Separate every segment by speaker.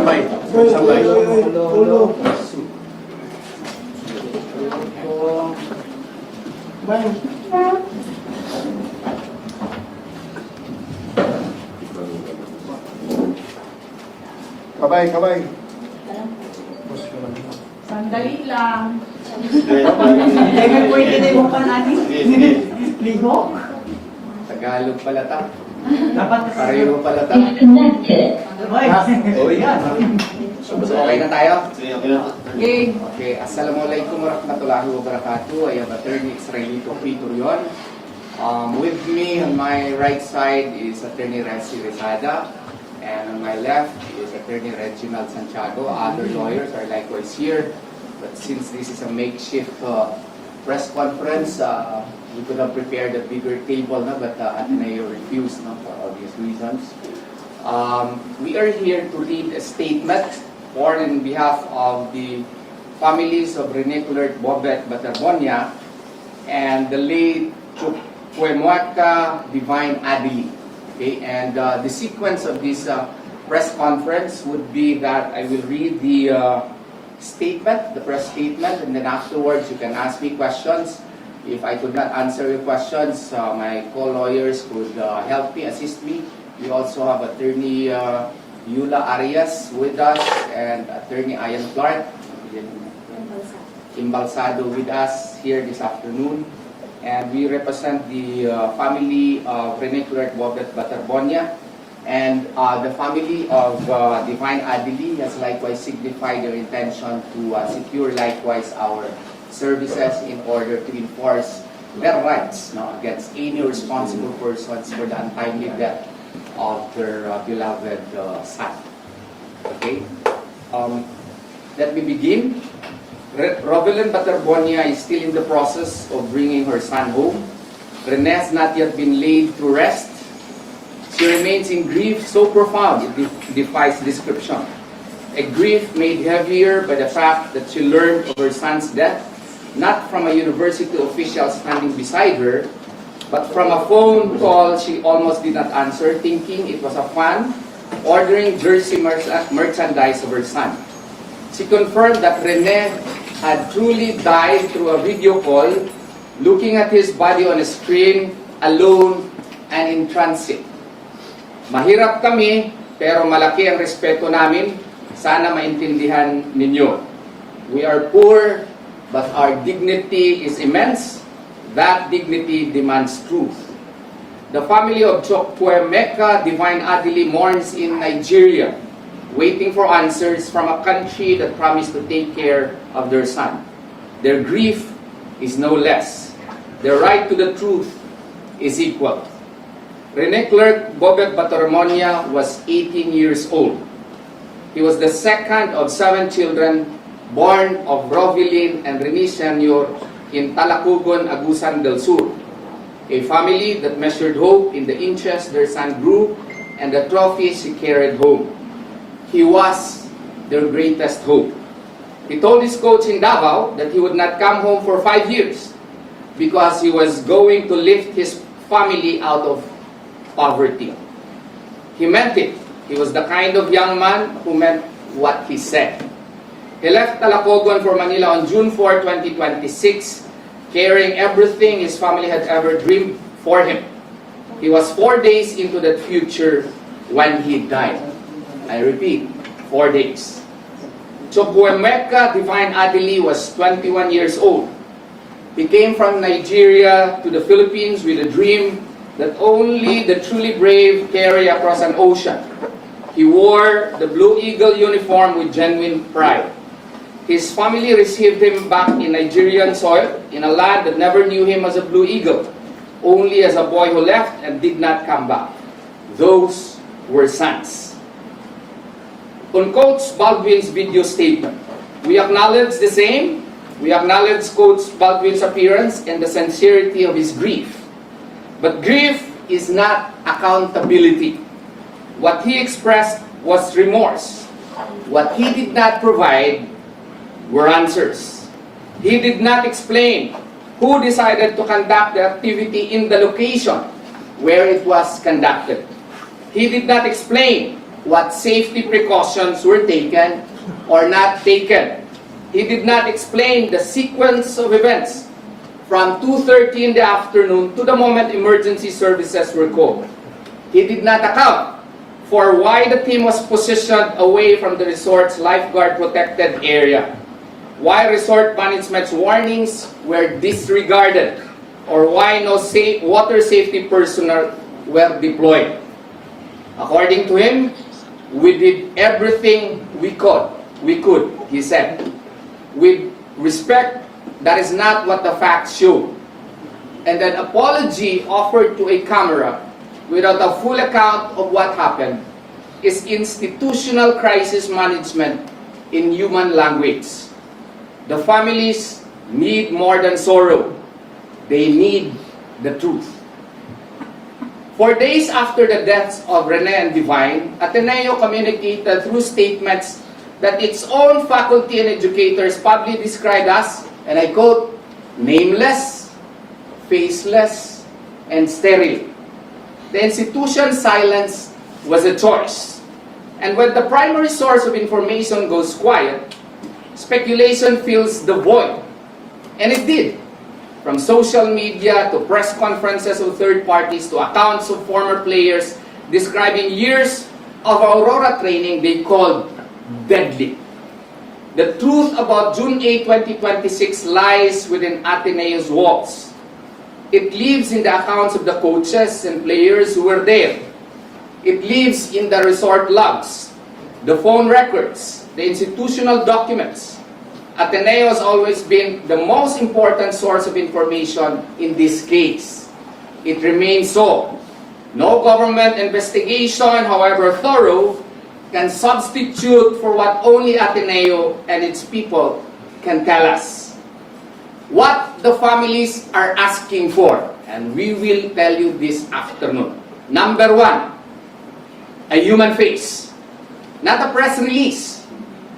Speaker 1: Sabay. Sabay.
Speaker 2: Ulo. Bang.
Speaker 1: Kabay, kabay.
Speaker 3: Sandali lang.
Speaker 2: Hindi pwede na yung pa natin. Ligo.
Speaker 4: Tagalog pala ta.
Speaker 2: Dapat
Speaker 4: Pareho pala ta.
Speaker 2: Oy. Yan.
Speaker 4: So, okay na tayo?
Speaker 3: Okay.
Speaker 4: Okay. Assalamualaikum warahmatullahi wabarakatuh. I am Attorney Israelito Piturion. With me on my right side is Attorney Resi Rezada. And on my left is Attorney Reginald Santiago. Other lawyers are likewise here. But since this is a makeshift press conference, we could have prepared a bigger table, no? But Ateneo refused, no? For obvious reasons. We are here to read a statement or in behalf of the families of Rene Coulert Bobet Batarbonia and the late Chukwuemeka Divine Adili. Okay, and the sequence of this press conference would be that I will read the statement, the press statement, and then afterwards you can ask me questions. If I could not answer your questions, my co-lawyers could help me, assist me. We also have Attorney Yula Arias with us and Attorney Ian Clark, Imbalsado with us here this afternoon. And we represent the family of Rene Coulert Bobet Batarbonia. And the family of Divine Adili has likewise signified their intention to secure likewise our services in order to enforce their rights, no, against any responsible persons for the untimely death of their beloved son. Okay? Let me begin. Rovelyn Batarbonia is still in the process of bringing her son home. Rene has not yet been laid to rest. She remains in grief so profound it defies description. A grief made heavier by the fact that she learned of her son's death, not from a university official standing beside her, but from a phone call she almost did not answer, thinking it was a fan ordering jersey merchandise of her son. She confirmed that Rene had truly died through a video call, looking at his body on a screen, alone and in transit. Mahirap kami, pero malaki ang respeto namin. Sana maintindihan ninyo. We are poor, but our dignity is immense. That dignity demands truth. The family of Chukwuemeka Divine Adili mourns in Nigeria, waiting for answers from a country that promised to take care of their son. Their grief is no less. Their right to the truth is equal. Rene Coulert Bobet Batarbonia was 18 years old. He was the second of 7 children born of Rovelyn and Rene Sr. in Talacugon, Agusan del Sur, a family that measured hope in the inches their son grew and the trophies he carried home. He was their greatest hope. He told his coach in Davao that he would not come home for 5 years because he was going to lift his family out of poverty. He meant it. He was the kind of young man who meant what he said. He left Talacogon for Manila on June 4, 2026, carrying everything his family had ever dreamed for him. He was 4 days into that future when he died. I repeat, 4 days. Chukwuemeka Divine Adili was 21 years old. He came from Nigeria to the Philippines with a dream that only the truly brave carry across an ocean. He wore the Blue Eagle uniform with genuine pride. His family received him back in Nigerian soil, in a land that never knew him as a Blue Eagle, only as a boy who left and did not come back. Those were sons. On Coach Baldwin's video statement, we acknowledge the same. We acknowledge Coach Baldwin's appearance and the sincerity of his grief. But grief is not accountability. What he expressed was remorse. What he did not provide were answers. He did not explain who decided to conduct the activity in the location where it was conducted. He did not explain what safety precautions were taken or not taken. He did not explain the sequence of events from 2:30 in the afternoon to the moment emergency services were called. He did not account for why the team was positioned away from the resort's lifeguard protected area, why resort management's warnings were disregarded, or why no water safety personnel were deployed. According to him, we did everything we could, he said. With respect, that is not what the facts show. And an apology offered to a camera without a full account of what happened is institutional crisis management in human language. The families need more than sorrow. They need the truth. For days after the deaths of Rene and Divine, Ateneo communicated through statements that its own faculty and educators publicly described as, and I quote, nameless, faceless, and sterile. The institution's silence was a choice. And when the primary source of information goes quiet, speculation fills the void. And it did. From social media to press conferences of third parties to accounts of former players describing years of Aurora training they called deadly. The truth about June 8, 2026 lies within Ateneo's walls. It lives in the accounts of the coaches and players who were there. It lives in the resort logs, the phone records, the institutional documents. Ateneo has always been the most important source of information in this case. It remains so. No government investigation, however thorough, can substitute for what only Ateneo and its people can tell us. What the families are asking for, and we will tell you this afternoon. Number one, a human face, not a press release.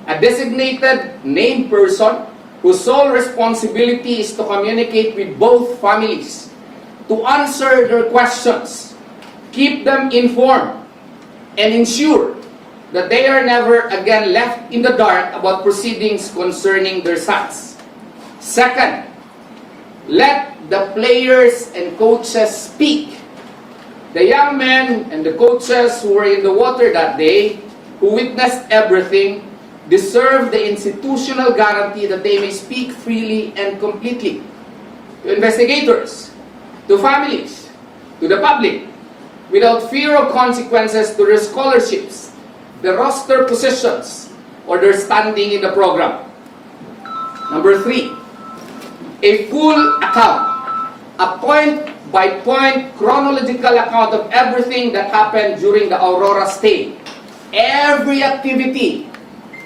Speaker 4: A designated named person whose sole responsibility is to communicate with both families, to answer their questions, keep them informed, and ensure that they are never again left in the dark about proceedings concerning their sons. Second, let the players and coaches speak. The young men and the coaches who were in the water that day, who witnessed everything, deserve the institutional guarantee that they may speak freely and completely. To investigators, to families, to the public, without fear of consequences to their scholarships, the roster positions, or their standing in the program. Number three, a full account, a point-by-point chronological account of everything that happened during the Aurora stay. Every activity,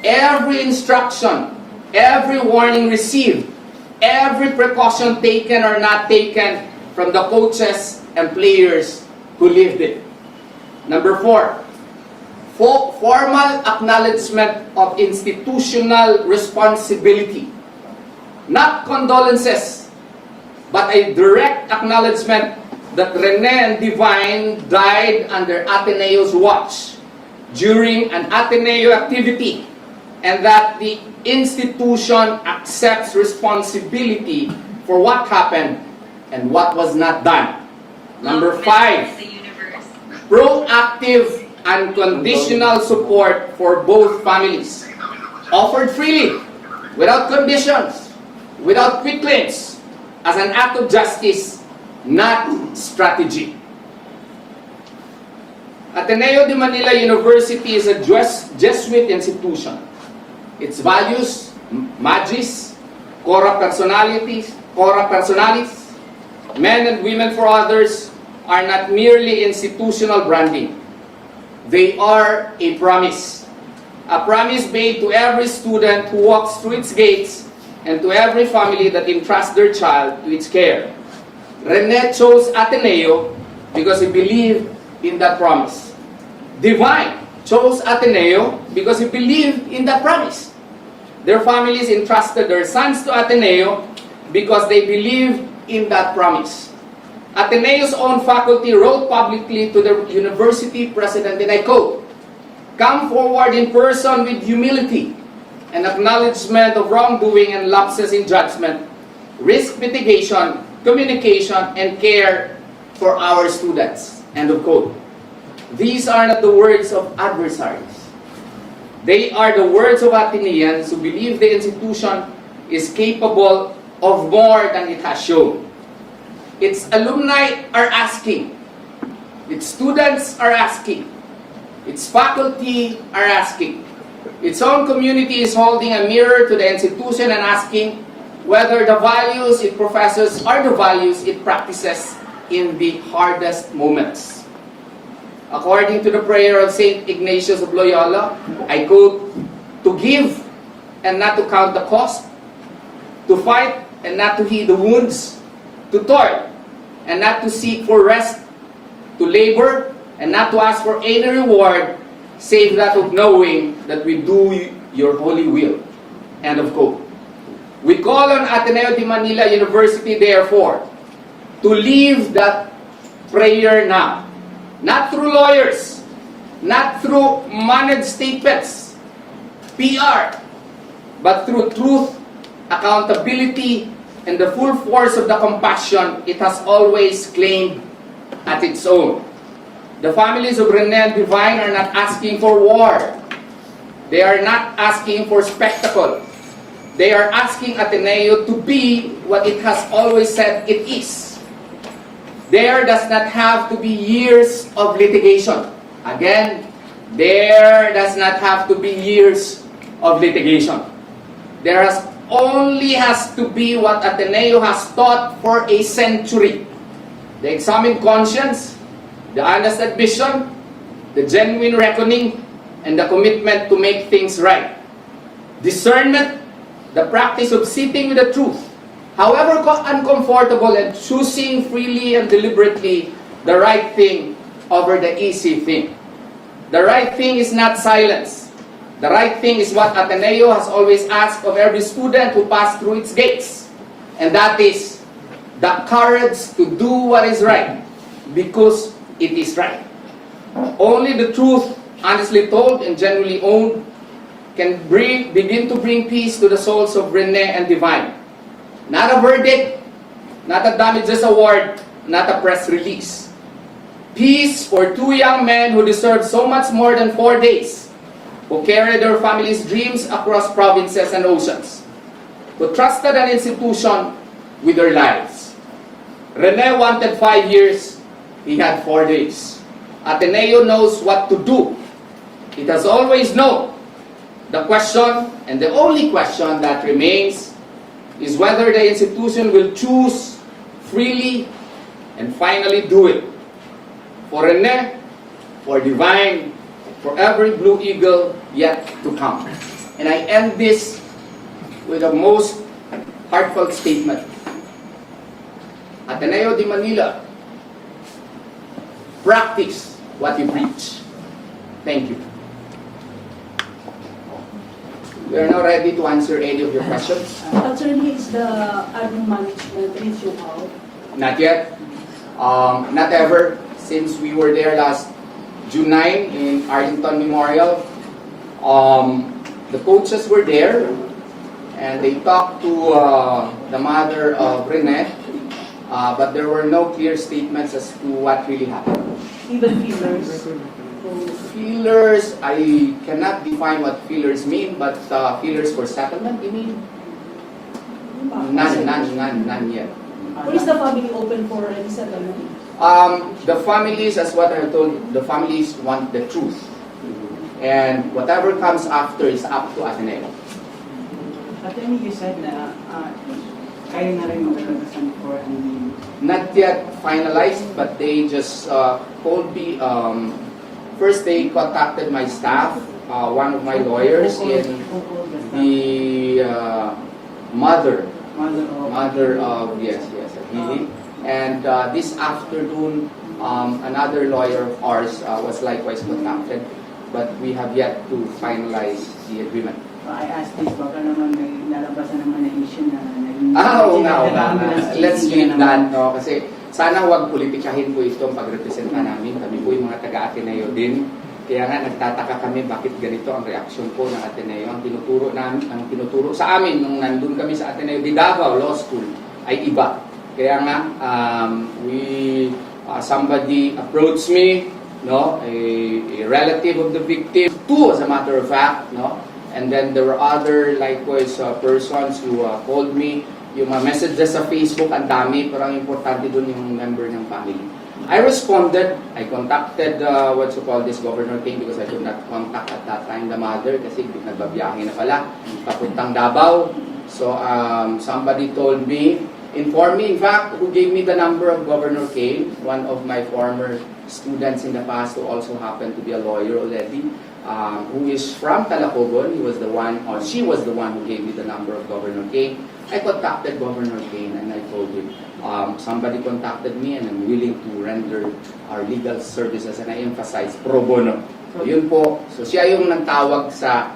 Speaker 4: every instruction, every warning received, every precaution taken or not taken from the coaches and players who lived it. Number four, formal acknowledgement of institutional responsibility. Not condolences, but a direct acknowledgement that Rene and Divine died under Ateneo's watch during an Ateneo activity, and that the institution accepts responsibility for what happened and what was not done. Number five, proactive unconditional support for both families, offered freely, without conditions, without quick claims, as an act of justice, not strategy. Ateneo de Manila University is a Jesuit institution. Its values, magis, cora personalities, men and women for others, are not merely institutional branding. They are a promise made to every student who walks through its gates and to every family that entrusts their child to its care. Rene chose Ateneo because he believed in that promise. Divine chose Ateneo because he believed in that promise. Their families entrusted their sons to Ateneo because they believed in that promise. Ateneo's own faculty wrote publicly to the university president, and I quote, come forward in person with humility and acknowledgement of wrongdoing and lapses in judgment, risk mitigation, communication, and care for our students. End of quote. These are not the words of adversaries. They are the words of Athenians who believe the institution is capable of more than it has shown. Its alumni are asking. Its students are asking. Its faculty are asking. Its own community is holding a mirror to the institution and asking whether the values it professes are the values it practices in the hardest moments. According to the prayer of St. Ignatius of Loyola, I quote, "To give and not to count the cost, to fight and not to heed the wounds, to toil and not to seek for rest, to labor and not to ask for any reward, save that of knowing that we do your holy will." End of quote. We call on Ateneo de Manila University, therefore, to leave that prayer now. Not through lawyers, not through managed statements, PR, but through truth, accountability, and the full force of the compassion it has always claimed at its own. The families of Rene and Divine are not asking for war. They are not asking for spectacle. They are asking Ateneo to be what it has always said it is. There does not have to be years of litigation. Again, there does not have to be years of litigation. There only has to be what Ateneo has taught for a century. The examined conscience, the honest admission, the genuine reckoning, and the commitment to make things right. Discernment, the practice of sitting with the truth, however uncomfortable, and choosing freely and deliberately the right thing over the easy thing. The right thing is not silence. The right thing is what Ateneo has always asked of every student who passed through its gates. And that is the courage to do what is right, because it is right. Only the truth, honestly told and genuinely owned, can begin to bring peace to the souls of Rene and Divine. Not a verdict, not a damages award, not a press release. Peace for two young men who deserve so much more than 4 days, who carried their families' dreams across provinces and oceans, who trusted an institution with their lives. Rene wanted 5 years, he had 4 days. Ateneo knows what to do. It has always known. The question, and the only question that remains, is whether the institution will choose freely and finally do it. For Rene, for Divine, for every Blue Eagle yet to come. And I end this with a most heartfelt statement. Ateneo de Manila, practice what you preach. Thank you. We are now ready to answer any of your questions.
Speaker 3: Attorney, is the admin management reach you out?
Speaker 4: Not yet. Not ever. Since we were there last June 9 in Arlington Memorial, the coaches were there and they talked to the mother of Rene, but there were no clear statements as to what really happened.
Speaker 3: Even feelers?
Speaker 4: Feelers, I cannot define what feelers mean, but feelers for settlement, you mean? None yet.
Speaker 3: Or is the family open for any settlement?
Speaker 4: The families, as what I told, the families want the truth. And whatever comes after is up to Ateneo.
Speaker 2: Attorney, you said na kaya na rin magkakasan for any...
Speaker 4: Not yet finalized, but they just told me, first they contacted my staff, one of my lawyers in the mother of, yes, Hili. And this afternoon, another lawyer of ours was likewise contacted, but we have yet to finalize the agreement.
Speaker 2: I asked this, baka naman may nalabasan naman na issue na
Speaker 4: Oo nga. Let's leave that, no? Kasi sana huwag politikahin po itong pagrepresenta namin. Kami po yung mga taga-Ateneo din. Kaya nga nagtataka kami bakit ganito ang reaksyon ko ng Ateneo. Ang tinuturo sa amin nung nandun kami sa Ateneo de Davao Law School ay iba. Kaya nga somebody approached me, no, a relative of the victim, two as a matter of fact, no, and then there were other likewise persons who called me. Yung mga messages sa Facebook, ang dami, pero ang importante dun yung member ng family. I responded. I contacted what you call this Governor King because I could not contact at that time the mother kasi nagbabiyahe na pala papuntang Davao. So somebody told me, informed me in fact, who gave me the number of Governor King, one of my former students in the past who also happened to be a lawyer already, who is from Talacogon. He was the one, or she was the one who gave me the number of Governor King. I contacted Governor King and I told him, somebody contacted me and I'm willing to render our legal services, and I emphasize pro bono. So yun po, so siya yung nagtawag sa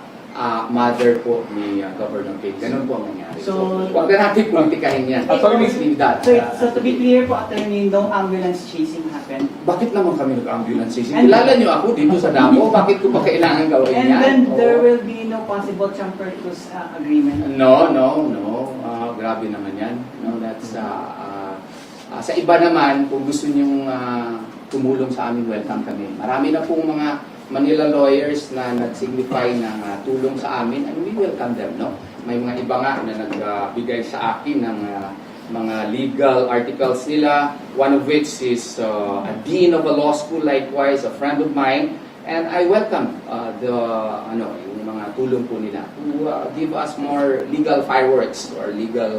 Speaker 4: mother po ni Governor King. Ganun po ang nangyari. So, huwag na natin politikahin yan. Let's leave that.
Speaker 2: So to be clear po, attorney, no ambulance chasing happened.
Speaker 4: Bakit naman kami nag-ambulance chasing? Kilala niyo ako dito sa Davao, bakit ko pa kailangan gawin yan?
Speaker 2: And then there
Speaker 4: Oo.
Speaker 2: will be no possible champertus agreement.
Speaker 4: No. Grabe naman yan. No, that's, sa iba naman, kung gusto niyong tumulong sa amin, welcome kami. Marami na pong mga Manila lawyers na nag-signify ng tulong sa amin, and we welcome them. No? May mga iba nga na nagbigay sa akin ng mga legal articles nila, one of which is a dean of a law school, likewise, a friend of mine. And I welcome yung mga tulong po nila to give us more legal fireworks or legal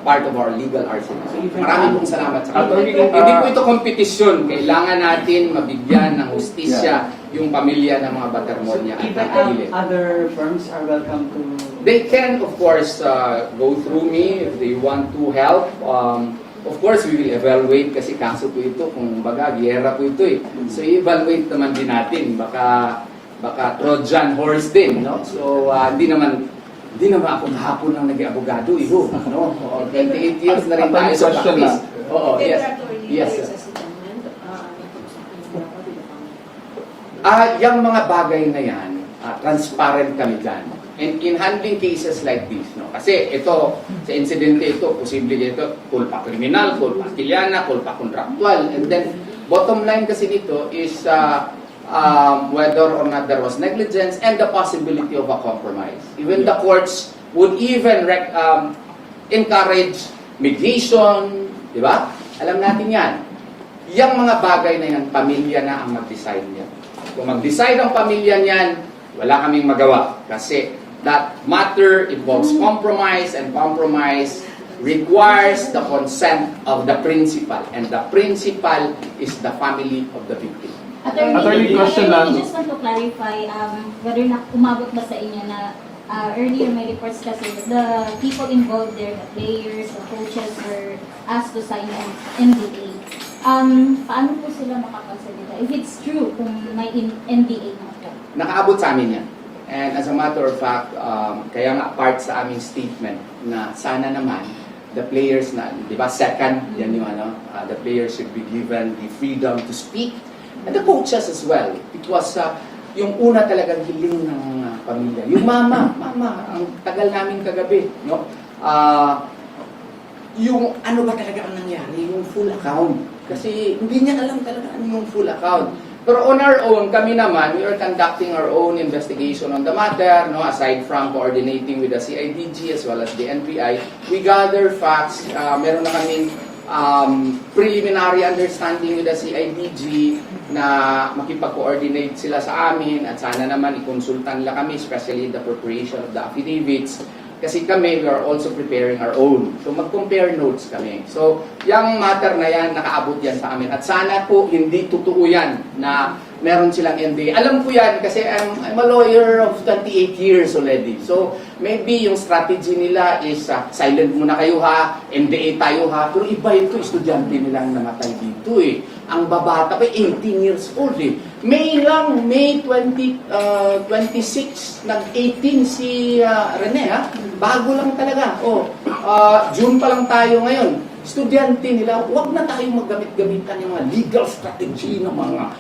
Speaker 4: part of our legal arsenal. Maraming pong salamat sa kanila. Hindi po ito kompetisyon. Kailangan natin mabigyan ng hustisya yung pamilya ng mga Batermonia at
Speaker 2: Even
Speaker 4: Nagilid.
Speaker 2: other firms are welcome to...
Speaker 4: They can, of course, go through me if they want to help. Of course, we will evaluate kasi kaso po ito, kung baga, giyera po ito eh. So, i-evaluate naman din natin. Baka Trojan horse din, no? So, hindi naman ako kahapon lang naging abogado, iho. No? 28 years na rin tayo sa practice. Oo, yes. Yes, sir. Yung mga bagay na yan, transparent kami dyan. And in handling cases like this, no? Kasi ito, sa insidente ito, posible ito, kulpa kriminal, kulpa kilyana, kulpa kontraktual. And then, bottom line kasi nito is whether or not there was negligence and the possibility of a compromise. Even the courts would even encourage mediation, di ba? Alam natin yan. Yang mga bagay na yan, pamilya na ang mag-decide niyan. Kung mag-decide ang pamilya niyan, wala kaming magawa. Kasi that matter involves compromise, and compromise requires the consent of the principal, and the principal is the family of the victim.
Speaker 5: Attorney,
Speaker 1: question lang.
Speaker 5: I just want to clarify whether na umabot ba sa inyo na earlier may reports kasi the people involved there, the players, the coaches were asked to sign an NDA. Paano po sila makakasalita? If it's true, kung may NDA na po.
Speaker 4: Nakaabot sa amin yan. And as a matter of fact, kaya nga part sa aming statement na sana naman the players na, di ba, second, yan yung the players should be given the freedom to speak, and the coaches as well. It was yung una talagang hiling ng pamilya. Yung mama, ang tagal namin kagabi, no? Yung ano ba talaga ang nangyari, yung full account. Kasi hindi niya alam talaga ano yung full account. Pero on our own, kami naman, we are conducting our own investigation on the matter, no? Aside from coordinating with the CIDG as well as the NBI, we gather facts. Meron na kaming preliminary understanding with the CIDG na makipag-coordinate sila sa amin at sana naman ikonsultan nila kami, especially the preparation of the affidavits. Kasi kami, we are also preparing our own. So, mag-compare notes kami. So, yung matter na yan, nakaabot yan sa amin. At sana po, hindi totoo yan na meron silang NDA. Alam ko yan kasi I'm a lawyer of 28 years already. So, maybe yung strategy nila is silent muna kayo ha, NDA tayo ha. Pero iba ito, estudyante nilang namatay dito eh. Ang babata pa, 18 years old eh. May 26, nag-18 si Rene ha. Bago lang talaga. June pa lang tayo ngayon. Estudyante nila, huwag na tayong maggamit-gamitan yung mga legal strategy ng mga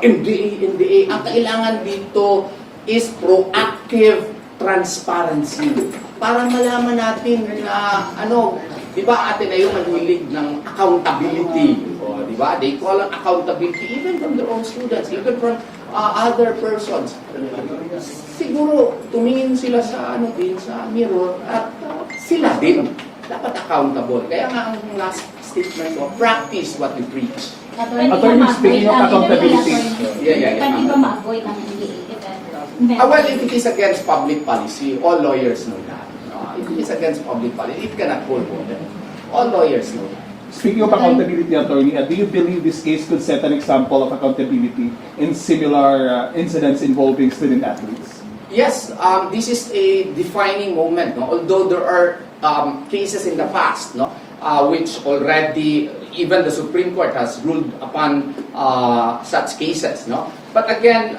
Speaker 4: NDA. Ang kailangan dito is proactive transparency. Para malaman natin na, di ba Ateneo mahilig ng accountability. O, di ba? They call it accountability even from their own students, even from other persons. Siguro, tumingin sila sa, sa mirror at sila din dapat accountable. Kaya nga ang last statement ko, practice what you preach.
Speaker 5: Attorney,
Speaker 6: speaking of accountability.
Speaker 5: Pwede ba ma-avoid ang NDA if ever?
Speaker 4: Well, if it is against public policy, all lawyers know that. If it is against public policy, it cannot hold water. All lawyers know that.
Speaker 6: Speaking of accountability, attorney, do you believe this case could set an example of accountability in similar incidents involving student athletes?
Speaker 4: Yes, this is a defining moment. No? Although there are cases in the past, which already even the Supreme Court has ruled upon such cases. But again,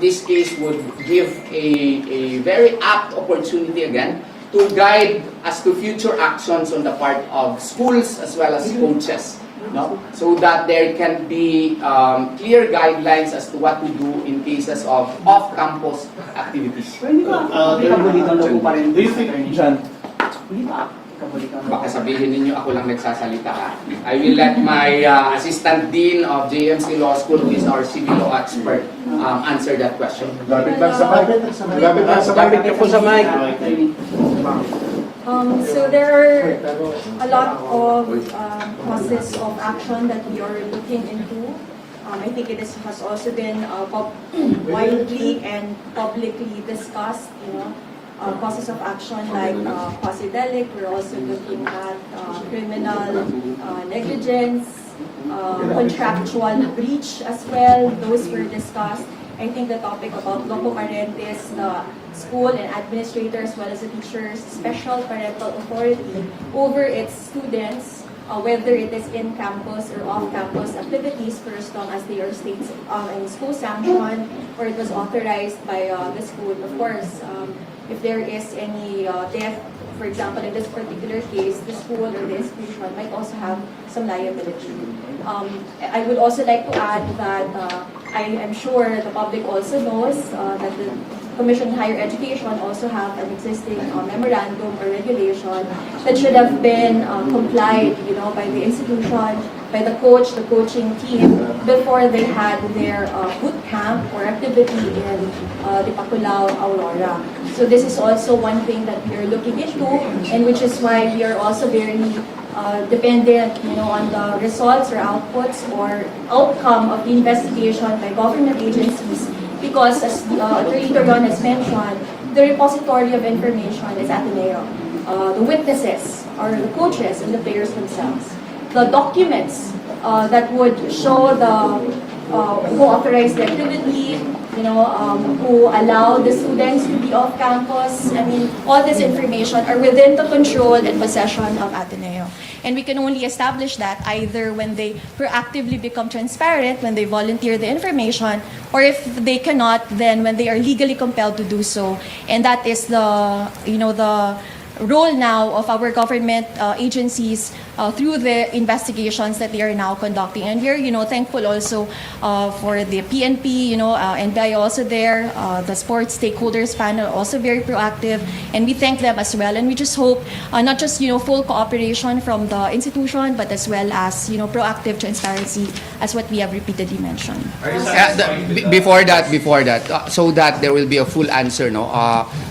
Speaker 4: this case would give a very apt opportunity again to guide as to future actions on the part of schools as well as coaches. So that there can be clear guidelines as to what to do in cases of off-campus activities.
Speaker 2: Hindi ba ikabulitan na po pa rin?
Speaker 6: Do you think, John,
Speaker 2: Hindi ba ikabulitan na?
Speaker 4: Baka sabihin ninyo ako lang nagsasalita ha. I will let my Assistant Dean of JMC Law School, who is our civil law expert, answer that question.
Speaker 1: Lapit lang sa mic. Lapit lang sa mic.
Speaker 7: Lapit ka po sa mic.
Speaker 3: So there are a lot of causes of action that we are looking into. I think has also been widely and publicly discussed. Causes of action like quasi-delict. We're also looking at criminal negligence, contractual breach as well. Those were discussed. I think the topic about loco parentes, the school and administrator as well as the teachers, special parental authority over its students, whether it is in campus or off-campus activities for as long as they are states and school sanctioned or it was authorized by the school. Of course, if there is any death, for example, in this particular case, the school or the institution might also have some liability. I would also like to add that I am sure the public also knows that the Commission on Higher Education also have an existing memorandum or regulation that should have been complied, by the institution, by the coach, the coaching team, before they had their boot camp or activity in Dipaculao, Aurora. So this is also one thing that we are looking into, and which is why we are also very dependent, on the results or outputs or outcome of the investigation by government agencies. Because, as Attorney Torreon has mentioned, the repository of information is Ateneo. The witnesses are the coaches and the players themselves. The documents that would show the who authorized the activity, who allowed the students to be off campus. All this information are within the control and possession of Ateneo. And we can only establish that either when they proactively become transparent, when they volunteer the information, or if they cannot, then when they are legally compelled to do so. And that is the role now of our government agencies through the investigations that they are now conducting. And we're, thankful also for the PNP, NBI also there, the sports stakeholders panel also very proactive, and we thank them as well. And we just hope not just, full cooperation from the institution, but as well as, proactive transparency, as what we have repeatedly mentioned.
Speaker 4: Before that, so that there will be a full answer,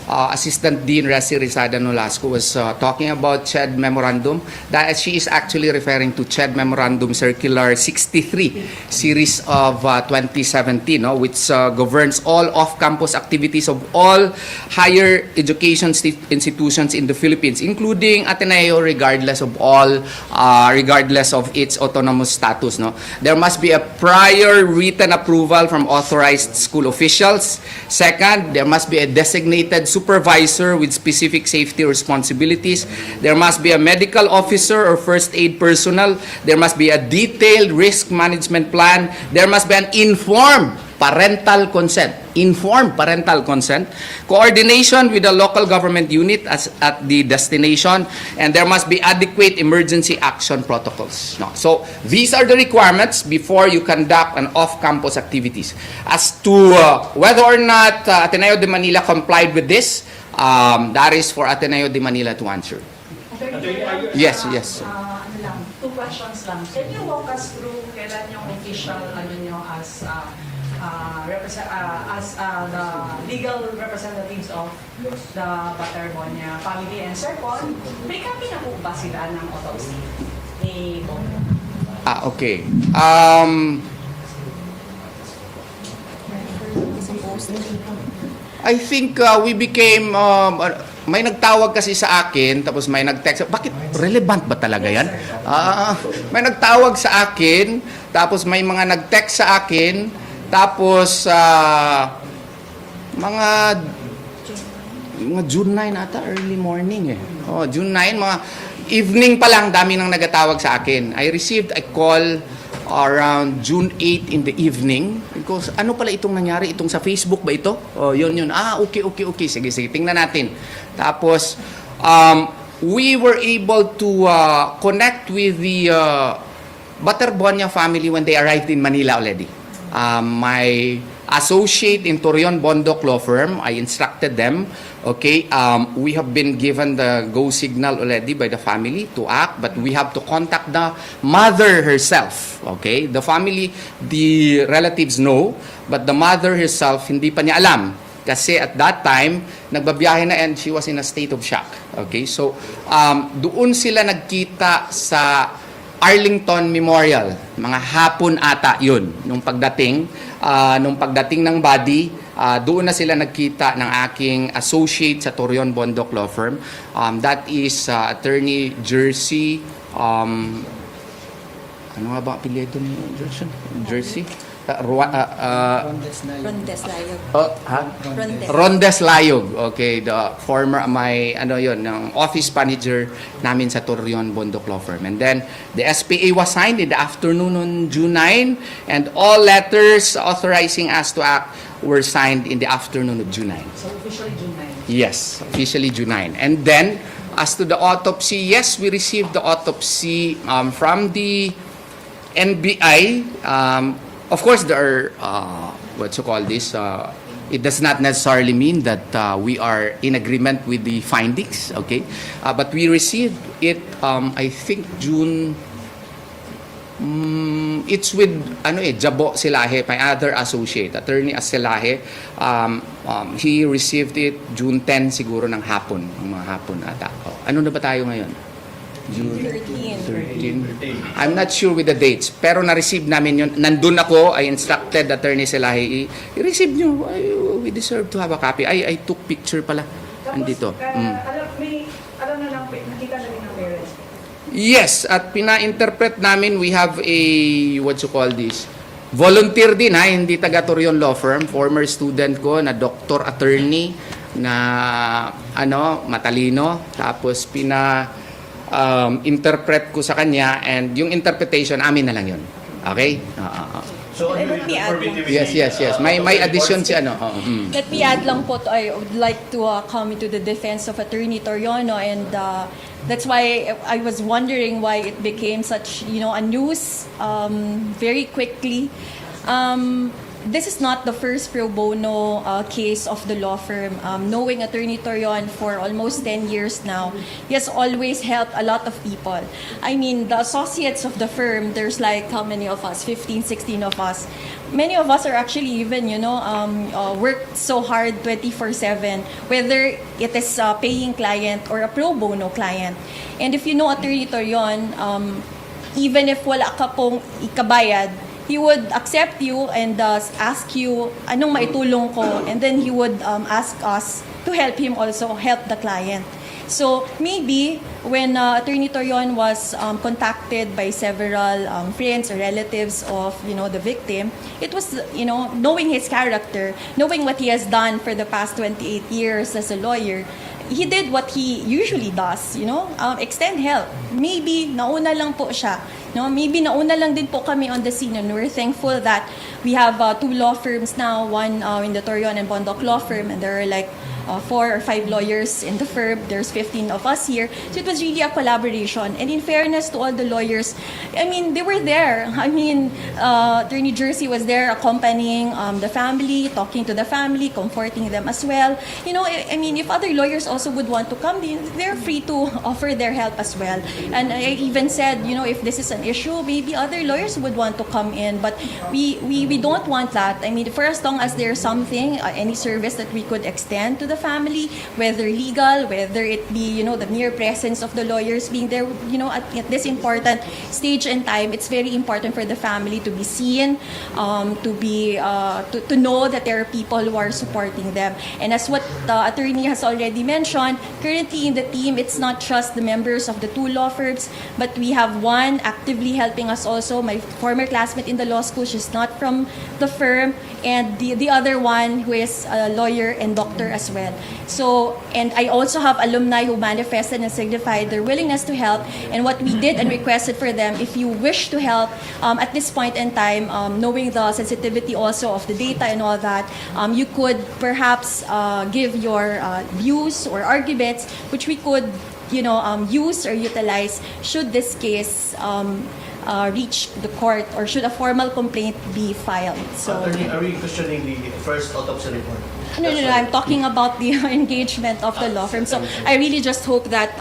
Speaker 4: Assistant Dean Resi Rizada Nolasco was talking about CHED Memorandum. That she is actually referring to CHED Memorandum Circular 63, series of 2017, which governs all off-campus activities of all higher education institutions in the Philippines, including Ateneo, regardless of its autonomous status. There must be a prior written approval from authorized school officials. Second, there must be a designated supervisor with specific safety responsibilities. There must be a medical officer or first aid personnel. There must be a detailed risk management plan. There must be an informed parental consent, informed parental consent, coordination with the local government unit at the destination, and there must be adequate emergency action protocols. No. So these are the requirements before you conduct an off-campus activities. As to whether or not Ateneo de Manila complied with this, that is for Ateneo de Manila to answer. Yes, yes.
Speaker 7: Ano lang, 2 questions lang. Can you walk us through kailan yung official ano nyo as the legal representatives of the Baterbonia family? And second, may copy na po ba sila ng autopsy ni Bongo?
Speaker 4: Okay. I think we became, may nagtawag kasi sa akin, tapos may nag-text, bakit relevant ba talaga yan? May nagtawag sa akin, tapos may mga nag-text sa akin, tapos mga June 9 ata, early morning eh. Oh, June 9, mga evening pa lang, dami nang nagatawag sa akin. I received a call around June 8 in the evening. Because ano pala itong nangyari? Itong sa Facebook ba ito? Oh, yun. Okay. Sige, tingnan natin. Tapos, we were able to connect with the Baterbonia family when they arrived in Manila already. My associate in Torion Bondoc Law Firm, I instructed them, okay, we have been given the go signal already by the family to act, but we have to contact the mother herself, okay? The family, the relatives know, but the mother herself, hindi pa niya alam. Kasi at that time, nagbabiyahe na and she was in a state of shock, okay? So, doon sila nagkita sa Arlington Memorial, mga hapon ata yun, nung pagdating ng body, doon na sila nagkita ng aking associate sa Torion Bondoc Law Firm. That is Attorney Jersey, ano nga ba apelyido ni Jersey?
Speaker 3: Rondes Layog.
Speaker 4: Rondes Layog. Okay, the former ng office manager namin sa Torion Bondoc Law Firm. And then the SPA was signed in the afternoon on June 9, and all letters authorizing us to act were signed in the afternoon of June 9.
Speaker 7: So officially June 9.
Speaker 4: Yes, officially June 9. And then as to the autopsy, yes, we received the autopsy from the NBI. Of course, there are, it does not necessarily mean that we are in agreement with the findings, okay? But we received it, I think, June, it's with, Jabo Silahe, my other associate, Attorney Silahe. He received it June 10 siguro ng hapon, mga hapon ata. Ano na ba tayo ngayon? June 13. I'm not sure with the dates. Pero na-receive namin yun. Nandun ako, I instructed Attorney Selahi, i-receive nyo. We deserve to have a copy. I took picture pala. Andito.
Speaker 7: Alam na lang, nakita na rin ng parents.
Speaker 4: Yes, at pina-interpret namin, we have a, volunteer din ha, hindi taga Torion Law Firm, former student ko na doctor attorney na matalino. Tapos interpret ko sa kanya, and yung interpretation amin na lang yun. Okay?
Speaker 1: So,
Speaker 3: Let me add lang.
Speaker 4: Yes. May addition si
Speaker 3: Let me add lang po, I would like to come into the defense of Attorney Toriono, and that's why I was wondering why it became such, a news very quickly. This is not the first pro bono case of the law firm. Knowing Attorney Torion for almost 10 years now, he has always helped a lot of people. I mean, the associates of the firm, there's like how many of us? 15, 16 of us. Many of us are actually even, worked so hard 24/7, whether it is a paying client or a pro bono client. And if you know Attorney Torion, even if wala ka pong ikabayad, he would accept you and ask you anong maitulong ko, and then he would ask us to help him also help the client. So maybe when Attorney Torion was contacted by several friends or relatives of the victim, it was knowing his character, knowing what he has done for the past 28 years as a lawyer, he did what he usually does, extend help. Maybe nauna lang po siya No, maybe nauna lang din po kami on the scene, and we're thankful that we have 2 law firms now, one in the Torion and Bondoc law firm, and there are like 4 or 5 lawyers in the firm. There's 15 of us here. So it was really a collaboration. And in fairness to all the lawyers, I mean, they were there. I mean, Attorney Jersey was there accompanying the family, talking to the family, comforting them as well. You know, I mean, if other lawyers also would want to come, they're free to offer their help as well. And I even said, you know, if this is an issue, maybe other lawyers would want to come in. But we don't want that. I mean, for as long as there's something, any service that we could extend to the family, whether legal, whether it be, you know, the mere presence of the lawyers being there, you know, at this important stage in time, it's very important for the family to be seen, to know that there are people who are supporting them. And as what the attorney has already mentioned, currently in the team, it's not just the members of the 2 law firms, but we have one actively helping us also, my former classmate in the law school. She's not from the firm, and the other one who is a lawyer and doctor as well. So, and I also have alumni who manifested and signified their willingness to help. And what we did and requested for them, if you wish to help at this point in time, knowing the sensitivity also of the data and all that, you could perhaps give your views or arguments, which we could, you know, use or utilize should this case reach the court, or should a formal complaint be filed. So,
Speaker 8: Attorney, are we questioning the first autopsy report?
Speaker 3: no, I'm talking about the engagement of the law firm. So I really just hope that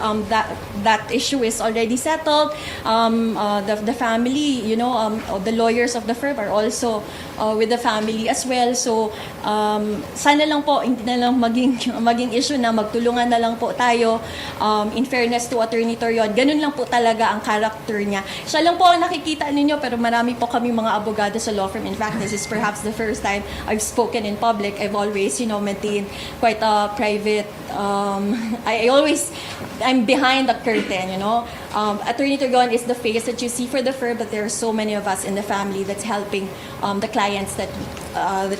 Speaker 3: that issue is already settled. The family, you know, the lawyers of the firm are also with the family as well. So sana lang po hindi na lang maging issue na magtulungan na lang po tayo. In fairness to Attorney Torion, ganun lang po talaga ang character niya. Siya lang po ang nakikita ninyo, pero marami po kami mga abogado sa law firm. In fact, this is perhaps the first time I've spoken in public. I've always, you know, maintained quite a private, I'm behind the curtain, you know. Attorney Torion is the face that you see for the firm, but there are so many of us in the family that's helping the clients that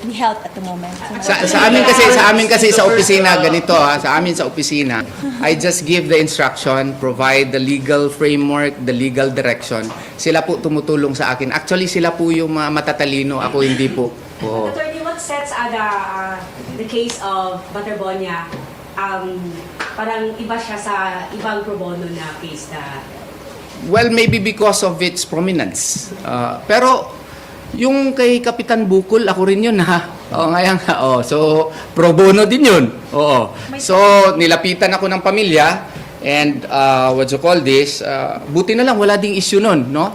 Speaker 3: we help at the moment.
Speaker 4: Sa amin kasi sa opisina ganito sa amin sa opisina, I just give the instruction, provide the legal framework, the legal direction. Sila po tumutulong sa akin. Actually sila po yung matatalino, ako hindi po. Oo.
Speaker 7: Attorney, what sets the case of Baterbonia? Parang iba siya sa ibang pro bono na case na...
Speaker 4: Well, maybe because of its prominence. Pero yung kay Kapitan Bukol, ako rin yun ha. Ngayon ha. So, pro bono din yun. Oo. So, nilapitan ako ng pamilya, and what you call this, buti na lang wala ding issue nun, no?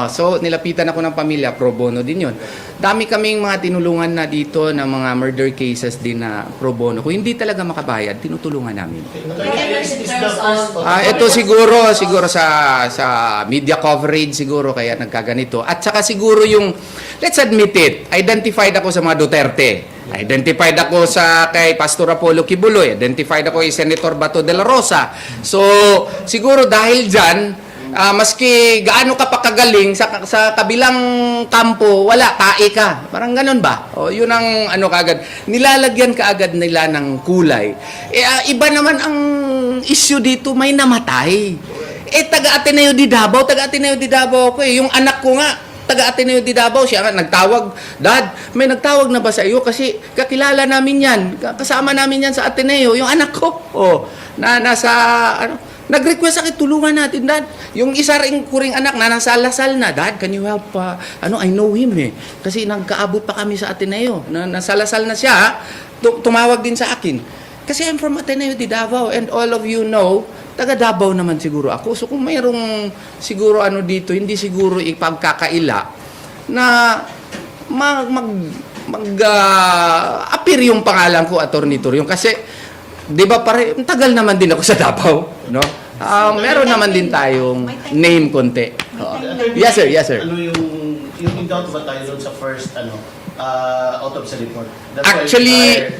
Speaker 4: So, nilapitan ako ng pamilya, pro bono din yun. Dami kaming mga tinulungan na dito na mga murder cases din na pro bono. Kung hindi talaga makabayad, tinutulungan namin. Ito siguro sa media coverage siguro kaya nagkaganito. At saka siguro yung, let's admit it, identified ako sa mga Duterte. Identified ako kay Pastor Apollo Kibuloy. Identified ako kay Senator Bato de la Rosa. So, siguro dahil dyan, maski gaano ka pa kagaling sa kabilang kampo, wala, tae ka. Parang ganun ba? Yun ang kagad. Nilalagyan kaagad nila ng kulay. Iba naman ang issue dito, may namatay. Taga-Ateneo di Davao ako eh. Yung anak ko nga, taga-Ateneo di Davao, siya nga nagtawag, Dad, may nagtawag na ba sa iyo? Kasi kakilala namin yan, kasama namin yan sa Ateneo, yung anak ko. Nag-request akin, tulungan natin, Dad. Yung isa ring kuring anak na nasa Lasal na, Dad, can you help? I know him eh. Kasi nagkaabot pa kami sa Ateneo. Nasa Lasal na siya, tumawag din sa akin. Kasi I'm from Ateneo di Davao, and all of you know, taga Davao naman siguro ako. So kung mayroong siguro dito, hindi siguro ipagkakaila na appear yung pangalan ko, Attorney Torion. Kasi, di ba tagal naman din ako sa Davao, no? Meron naman din tayong name konti. Yes sir.
Speaker 8: Ano yung in-doubt ba tayo doon sa first autopsy report?
Speaker 4: Actually,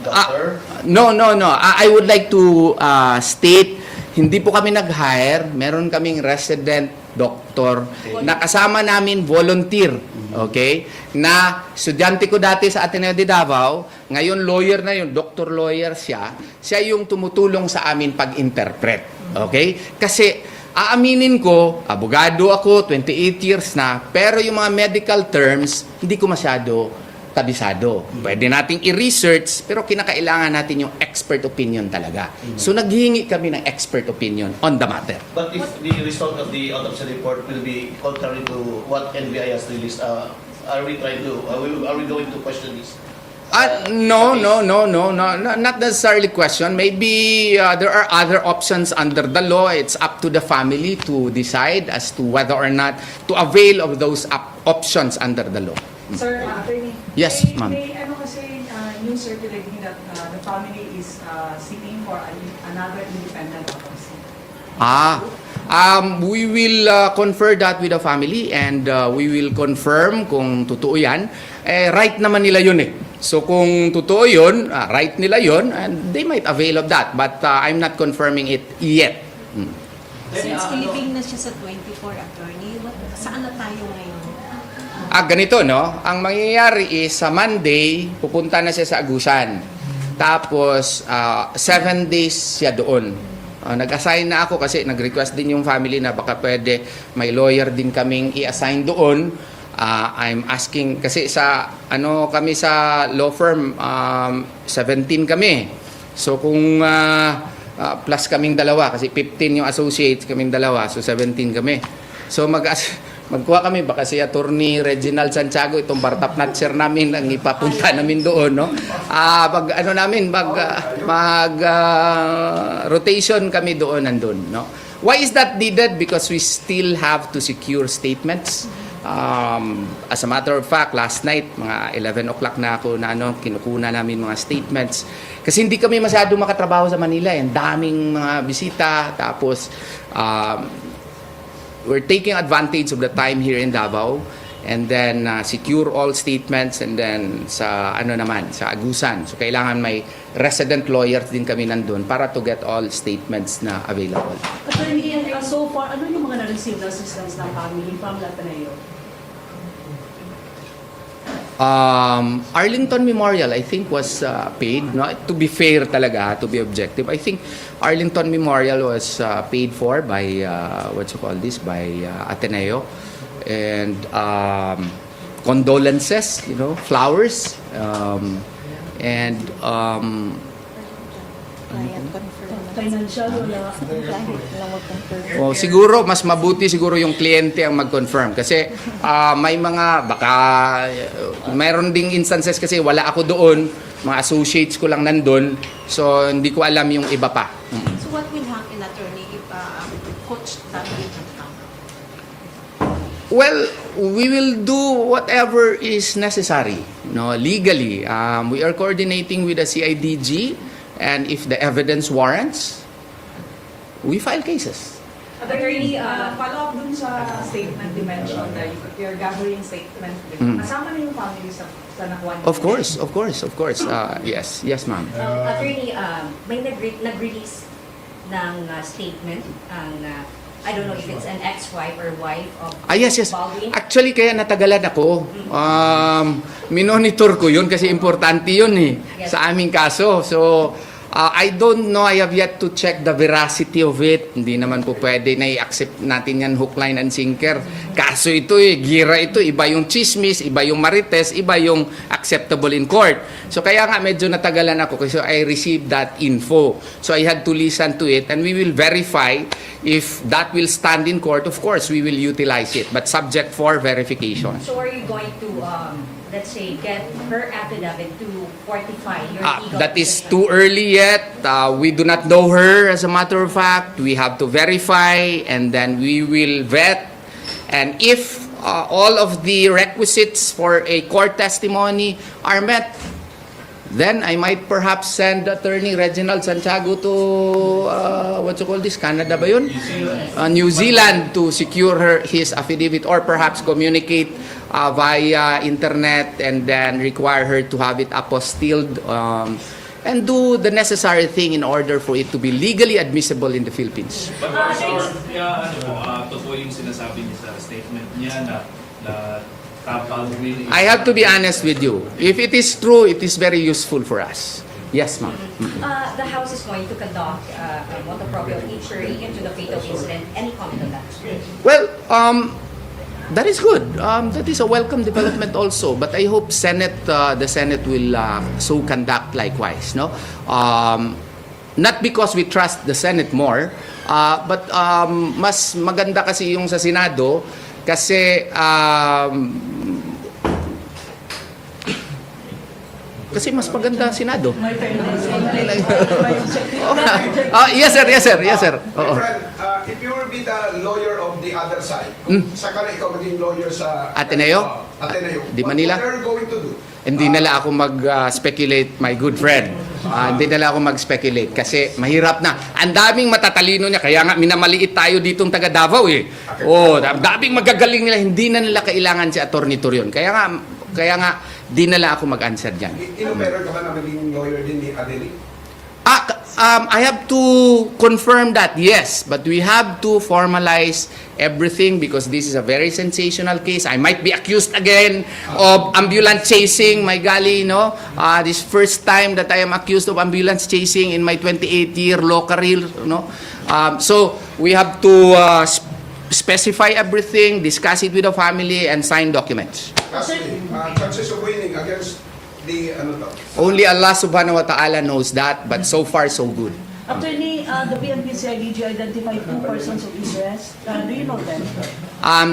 Speaker 8: doctor?
Speaker 4: No. I would like to state, hindi po kami nag-hire. Meron kaming resident doctor na kasama namin volunteer. Okay? Na estudyante ko dati sa Ateneo de Davao, ngayon lawyer na yun, doctor lawyer siya. Siya yung tumutulong sa amin pag-interpret. Okay? Kasi Aaminin ko, abogado ako, 28 years na, pero yung mga medical terms, hindi ko masyado kabisado. Pwede nating i-research, pero kinakailangan natin yung expert opinion talaga. So naghihingi kami ng expert opinion on the matter.
Speaker 8: But if the result of the autopsy report will be contrary to what NBI has released, are we going to question this?
Speaker 4: No, not necessarily question. Maybe there are other options under the law. It's up to the family to decide as to whether or not to avail of those options under the law.
Speaker 7: Sir, attorney.
Speaker 4: Yes, ma'am.
Speaker 7: May ano kasi news circulating that the family is seeking for another independent autopsy.
Speaker 4: We will confer that with the family and we will confirm kung totoo yan. Right naman nila yun eh. So kung totoo yun, right nila yun, and they might avail of that. But I'm not confirming it yet.
Speaker 9: Since kiliping na siya sa 24, attorney, saan na tayo ngayon?
Speaker 4: Ganito, no? Ang mangyayari is sa Monday, pupunta na siya sa Agusan. Tapos, 7 days siya doon. Nag-assign na ako kasi nag-request din yung family na baka pwede may lawyer din kaming i-assign doon. I'm asking kasi sa kami sa law firm 17 kami. So kung plus kaming dalawa kasi 15 yung associates, kaming dalawa, so 17 kami. So magkuha kami baka si Attorney Reginald Santiago itong Bartap Natcher namin ang ipapunta namin doon, no. Rotation kami doon nandun, no. Why is that needed? Because we still have to secure statements. As a matter of fact, last night, mga 11 o'clock na ako na kinukuna namin mga statements. Kasi hindi kami masyado makatrabaho sa Manila. Ang daming mga bisita. Tapos, we're taking advantage of the time here in Davao. And then, secure all statements. And then, sa sa Agusan. So, kailangan may resident lawyers din kami nandun para to get all statements na available.
Speaker 7: Attorney, so far, ano yung mga na-receive na assistance ng family from Ateneo?
Speaker 4: Arlington Memorial, I think, was paid. No? To be fair talaga, to be objective, I think Arlington Memorial was paid for by, by Ateneo. And condolences, flowers, and
Speaker 7: Financial wala.
Speaker 4: siguro mas mabuti siguro yung kliyente ang mag-confirm kasi may mga mayroon ding instances kasi wala ako doon, mga associates ko lang nandun, so hindi ko alam yung iba pa.
Speaker 9: So what will happen, attorney, if Coach David has come?
Speaker 4: Well, we will do whatever is necessary, legally. We are coordinating with the CIDG, and if the evidence warrants, we file cases.
Speaker 7: Attorney, follow up dun sa statement you mentioned na you're gathering statement. Kasama na yung family sa nakuha niyo?
Speaker 4: Of course. Yes, ma'am.
Speaker 10: Attorney, may nag-release ng statement ang I don't know if it's an ex-wife or wife of
Speaker 4: Yes.
Speaker 10: Baldwin.
Speaker 4: Actually, kaya natagalan ako. Minonitor ko yun kasi importante yun sa aming kaso. So, I don't know. I have yet to check the veracity of it. Hindi naman po pwede na i-accept natin yan hook, line, and sinker. Kaso ito gira ito. Iba yung chismis, iba yung marites, iba yung acceptable in court. So kaya nga medyo natagalan ako kasi I received that info. So I had to listen to it and we will verify if that will stand in court. Of course, we will utilize it, but subject for verification.
Speaker 10: So are you going to, let's say, get her affidavit to fortify your legal
Speaker 4: That is
Speaker 10: position?
Speaker 4: too early yet. We do not know her as a matter of fact. We have to verify and then we will vet. And if all of the requisites for a court testimony are met, then I might perhaps send Attorney Reginald Santiago to, Canada ba yun? New Zealand to secure his affidavit or perhaps communicate via internet and then require her to have it apostilled and do the necessary thing in order for it to be legally admissible in the Philippines.
Speaker 11: But totoo yung sinasabi niya sa statement niya na
Speaker 4: I have to be honest with you. If it is true, it is very useful for us. Yes, ma'am.
Speaker 10: The House is going to conduct a motu proprio inquiry into the fatal incident. Any comment on that?
Speaker 4: Well, that is good. That is a welcome development also. But I hope the Senate will so conduct likewise. No, not because we trust the Senate more, but mas maganda kasi yung sa Senado kasi mas maganda Senado. Yes sir. Oo.
Speaker 1: If you will be the lawyer of the other side, saka na ikaw maging lawyer sa
Speaker 4: Ateneo?
Speaker 1: Ateneo.
Speaker 4: Di Manila?
Speaker 1: What are you going to do?
Speaker 4: Hindi nila ako mag-speculate, my good friend. Hindi nila ako mag-speculate kasi mahirap na. Ang daming matatalino niya, kaya nga minamaliit tayo ditong taga Davao eh. Daming magagaling nila, hindi na nila kailangan si Attorney Torion. Kaya nga, di nila ako mag-answer dyan.
Speaker 1: Inumeron ka ba na maging lawyer din ni Adeli?
Speaker 4: I have to confirm that, yes. But we have to formalize everything because this is a very sensational case. I might be accused again of ambulance chasing. My golly, no? This first time that I am accused of ambulance chasing in my 28-year law career, no? So we have to specify everything, discuss it with the family, and sign documents.
Speaker 1: Lastly, chances of winning against the
Speaker 4: Only Allah subhanahu wa ta'ala knows that, but so far so good.
Speaker 12: Attorney, the PNP CIDG identified 2 persons of interest. Do you know them?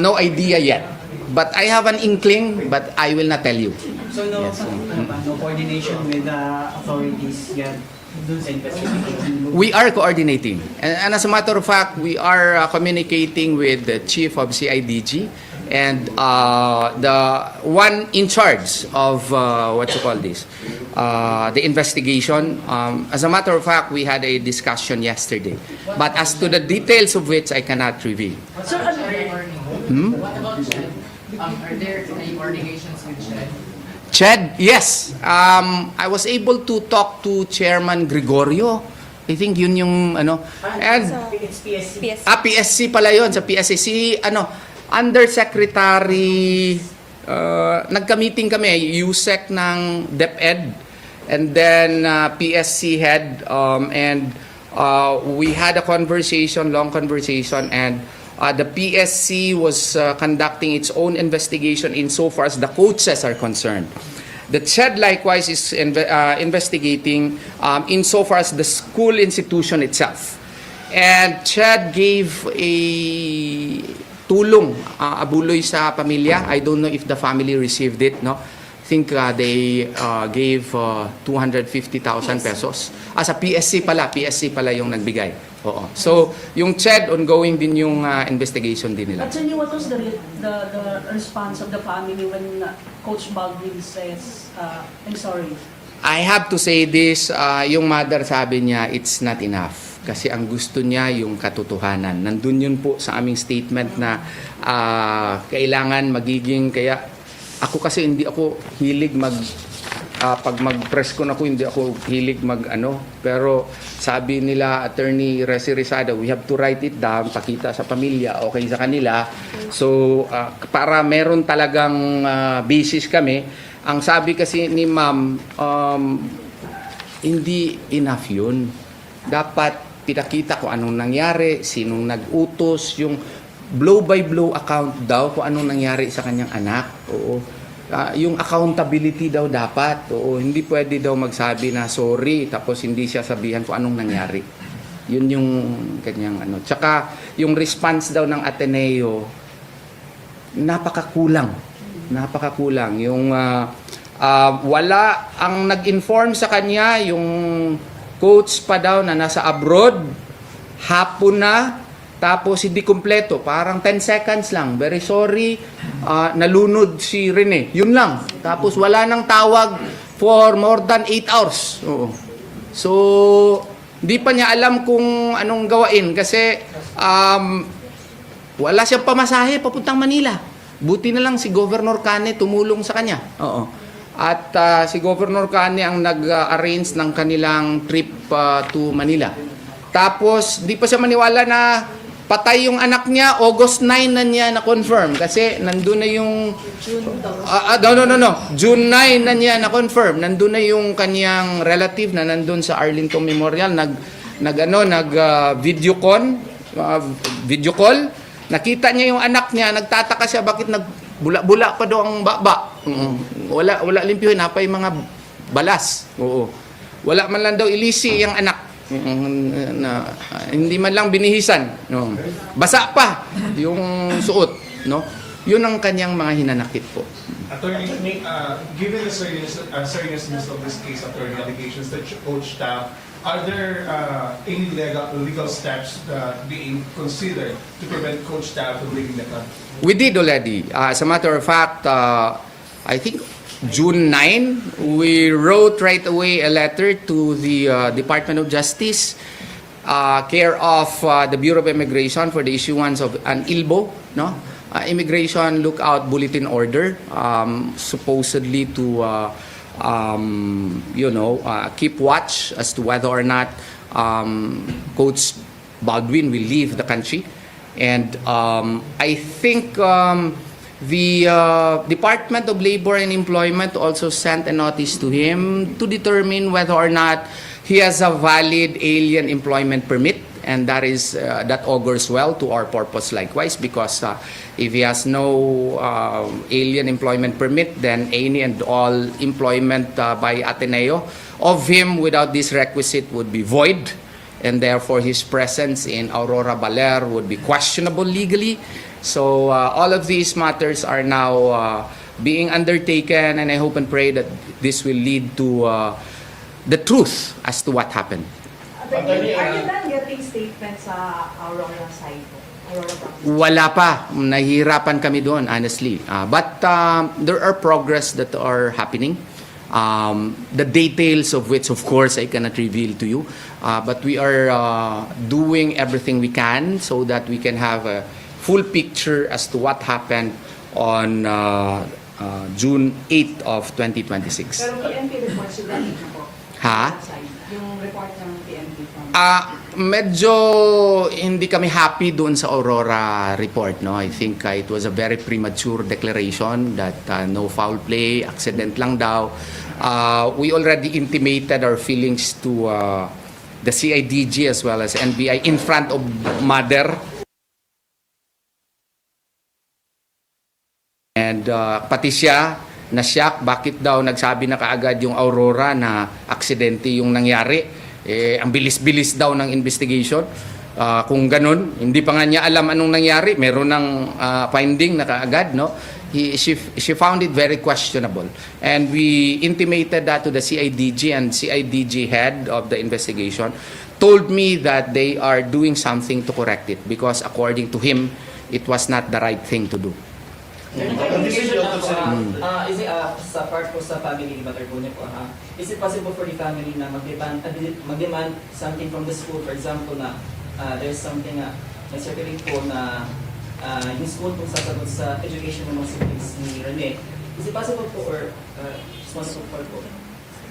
Speaker 4: No idea yet. But I have an inkling, but I will not tell you.
Speaker 2: So no, no coordination with the authorities yet dun sa investigation?
Speaker 4: We are coordinating. And as a matter of fact, we are communicating with the chief of CIDG and the one in charge of the investigation. As a matter of fact, we had a discussion yesterday. But as to the details of which I cannot reveal.
Speaker 12: Sir,
Speaker 13: What about Ched? Are there any coordinations with Ched?
Speaker 4: Ched, yes. I was able to talk to Chairman Gregorio. I think yun yung and
Speaker 2: It's PSC.
Speaker 4: PSC pala yun, sa PSC si Undersecretary, nagka-meeting kami, USEC ng DepEd, and then PSC head, and we had a conversation, long conversation, and the PSC was conducting its own investigation insofar as the coaches are concerned. The CHED likewise is investigating insofar as the school institution itself. And CHED gave a tulong, abuloy sa pamilya. I don't know if the family received it, no? I think they gave 250,000 pesos. Sa PSC pala yung nagbigay. Oo. So, yung CHED, ongoing din yung investigation din nila.
Speaker 12: Attorney, what was the response of the family when Coach Baldwin says, I'm sorry?
Speaker 4: I have to say this, yung mother sabi niya, it's not enough. Kasi ang gusto niya yung katotohanan. Nandun yun po sa aming statement na kailangan magiging, kaya ako kasi hindi ako hilig pag mag-press ko na ako, hindi ako hilig pero sabi nila, Attorney Resi Rizada, we have to write it down, pakita sa pamilya, okay sa kanila. So, para meron talagang basis kami, ang sabi kasi ni ma'am, hindi enough yun. Dapat pinakita ko anong nangyari, sinong nag-utos, yung blow-by-blow account daw kung anong nangyari sa kanyang anak. Oo. Yung accountability daw dapat. Oo. Hindi pwede daw magsabi na sorry tapos hindi siya sabihan kung anong nangyari. Yun yung kanyang Tsaka yung response daw ng Ateneo, napakakulang. Yung wala ang nag-inform sa kanya, yung coach pa daw na nasa abroad, hapon na, tapos hindi kumpleto, parang 10 seconds lang, very sorry, nalunod si Rene, yun lang. Tapos wala nang tawag for more than 8 hours. Oo. So, hindi pa niya alam kung anong gawain kasi wala siyang pamasahe papuntang Manila. Buti na lang si Governor Cane tumulong sa kanya. Oo. At si Governor Cane ang nag-arrange ng kanilang trip to Manila. Tapos, di pa siya maniwala na
Speaker 14: patay yung anak niya, August 9 na niya na-confirm kasi nandun na yung no. June 9 na niya na-confirm. Nandun na yung kanyang relative na nandun sa Arlington Memorial video call. Nakita niya yung anak niya, nagtataka siya bakit nagbula-bula pa daw ang baba. Wala limpyo, napay mga balas. Oo. Wala man lang daw ilisi yung anak. Hindi man lang binihisan, no. Basa pa yung suot, no. Yun ang kanyang mga hinanakit po.
Speaker 6: Attorney, given the seriousness of this case, attorney, allegations that coach staff, are there any legal steps being considered to prevent coach staff from leaving the country?
Speaker 14: We did already. As a matter of fact, I think June 9, we wrote right away a letter to the Department of Justice, care of the Bureau of Immigration for the issuance of an ILBO, no? Immigration Lookout Bulletin Order, supposedly to, keep watch as to whether or not Coach Baldwin will leave the country. And I think the Department of Labor and Employment also sent a notice to him to determine whether or not he has a valid alien employment permit, and that augurs well to our purpose likewise, because if he has no alien employment permit, then any and all employment by Ateneo of him without this requisite would be void, and therefore his presence in Aurora Baler would be questionable legally. So all of these matters are now being undertaken, and I hope and pray that this will lead to the truth as to what happened.
Speaker 7: Are you done getting statements sa Aurora side po? Aurora province?
Speaker 14: Wala pa. Nahihirapan kami doon, honestly. But there are progress that are happening. The details of which, of course, I cannot reveal to you. But we are doing everything we can so that we can have a full picture as to what happened on June 8 of 2026.
Speaker 7: Pero PNP report sila na po?
Speaker 14: Ha?
Speaker 7: Yung report ng PNP from...
Speaker 14: Medyo hindi kami happy doon sa Aurora report, no. I think it was a very premature declaration that no foul play, accident lang daw. We already intimated our feelings to the CIDG as well as NBI in front of Mother. And pati siya, na-shock, bakit daw nagsabi na kaagad yung Aurora na aksidente yung nangyari. Ang bilis-bilis daw ng investigation. Kung ganun, hindi pa nga niya alam anong nangyari. Meron ng finding na kaagad, no? She found it very questionable. And we intimated that to the CIDG, and CIDG head of the investigation told me that they are doing something to correct it because according to him, it was not the right thing to do.
Speaker 15: Is it sa part po sa family ni Baterbonia po, is it possible for the family na mag-demand something from the school, for example na there's something na circulate po na yung school kung sasagot sa education ng mga siblings ni Rene, is it possible po or responsible po?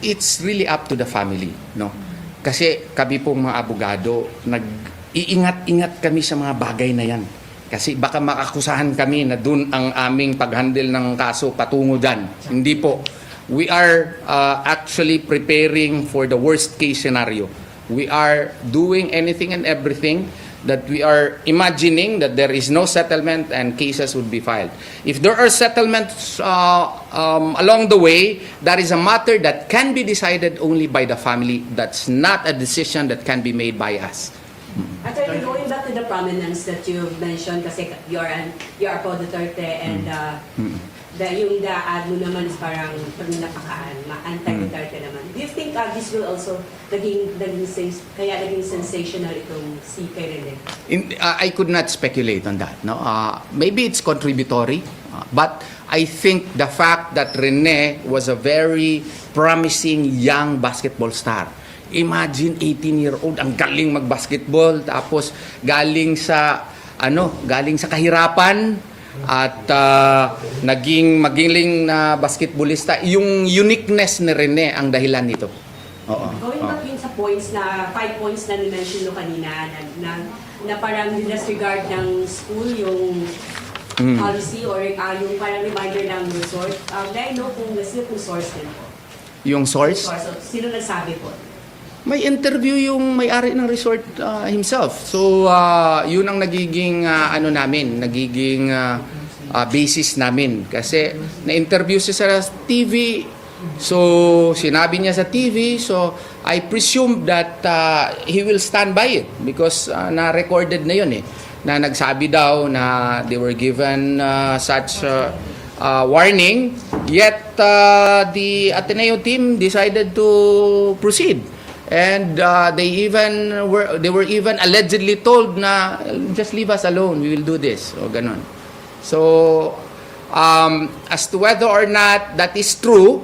Speaker 14: It's really up to the family, no? Kasi kami pong mga abogado, nag-iingat-ingat kami sa mga bagay na yan. Kasi baka makakusahan kami na dun ang aming pag-handle ng kaso patungo dyan. Hindi po. We are actually preparing for the worst case scenario. We are doing anything and everything that we are imagining that there is no settlement and cases would be filed. If there are settlements along the way, that is a matter that can be decided only by the family. That's not a decision that can be made by us.
Speaker 16: Actually, going back to the prominence that you've mentioned, kasi you're Apo Duterte and yung ad mo naman is parang pagnapakaan, anti-Duterte naman. Do you think this will also naging sensational itong si kay Rene?
Speaker 14: I could not speculate on that. No, maybe it's contributory, but I think the fact that Rene was a very promising young basketball star. Imagine 18-year-old ang galing mag-basketball tapos galing sa kahirapan at naging magiling na basketballista. Yung uniqueness ni Rene ang dahilan nito. Oo.
Speaker 16: Going back yun sa points na 5 points na ni-mention mo kanina na parang disregard ng school yung policy or yung parang reminder ng resort. May I know kung source din po?
Speaker 14: Yung source?
Speaker 16: Sino nagsabi po?
Speaker 14: May interview yung may-ari ng resort himself. So, yun ang nagiging nagiging basis namin. Kasi na-interview siya sa TV, so sinabi niya sa TV, so I presume that he will stand by it because na-recorded na yun na nagsabi daw na they were given such warning, yet the Ateneo team decided to proceed. And they were even allegedly told na just leave us alone, we will do this o ganon. So as to whether or not that is true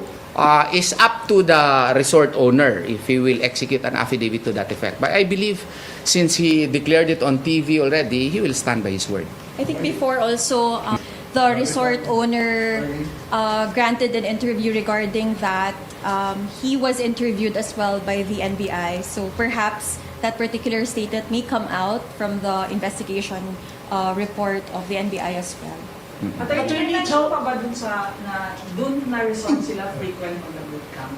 Speaker 14: is up to the resort owner if he will execute an affidavit to that effect. But I believe since he declared it on TV already, he will stand by his word.
Speaker 3: I think before also, the resort owner granted an interview regarding that. He was interviewed as well by the NBI, so perhaps that particular statement may come out from the investigation report of the NBI as well.
Speaker 12: Attorney, ikaw pa ba dun sa dun na resort sila frequent on the boot camp?